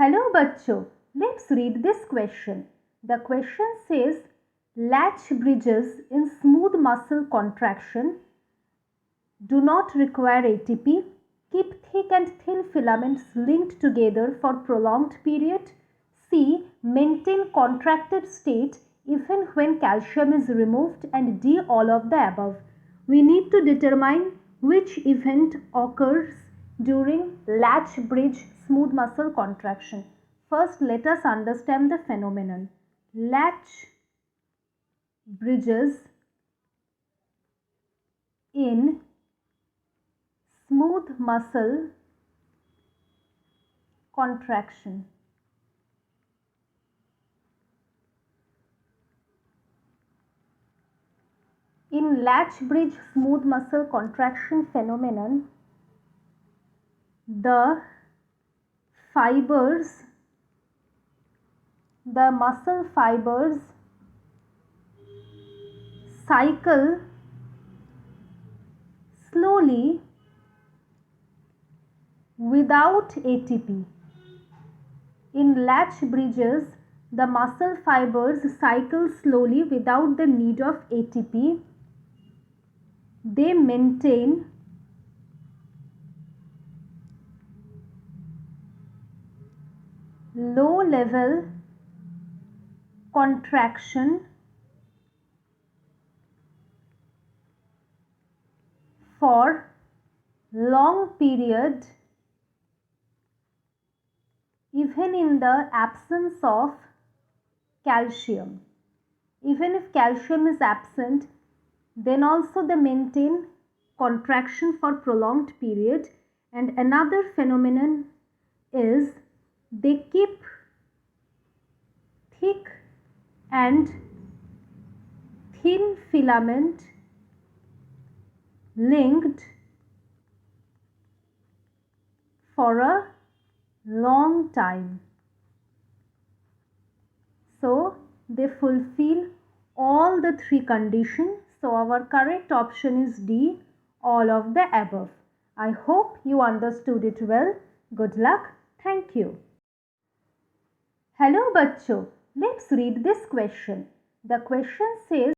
Hello bachcho, let's read this question. The question says latch bridges in smooth muscle contraction do not require ATP, keep thick and thin filaments linked together for prolonged period. C. Maintain contracted state even when calcium is removed, and D. All of the above. We need to determine which event occurs during latch bridge smooth muscle contraction. First, let us understand the phenomenon. Latch bridges in smooth muscle contraction. In latch bridge smooth muscle contraction phenomenon, the muscle fibers cycle slowly without ATP. In latch bridges, the muscle fibers cycle slowly without the need of ATP. They maintain low level contraction for long period even in the absence of calcium. Even if calcium is absent, then also they maintain contraction for prolonged period. And another phenomenon is they keep thick and thin filament linked for a long time. So they fulfill all the three conditions. So our correct option is D, all of the above. I hope you understood it well. Good luck. Thank you. Hello bachcho, let's read this question. The question says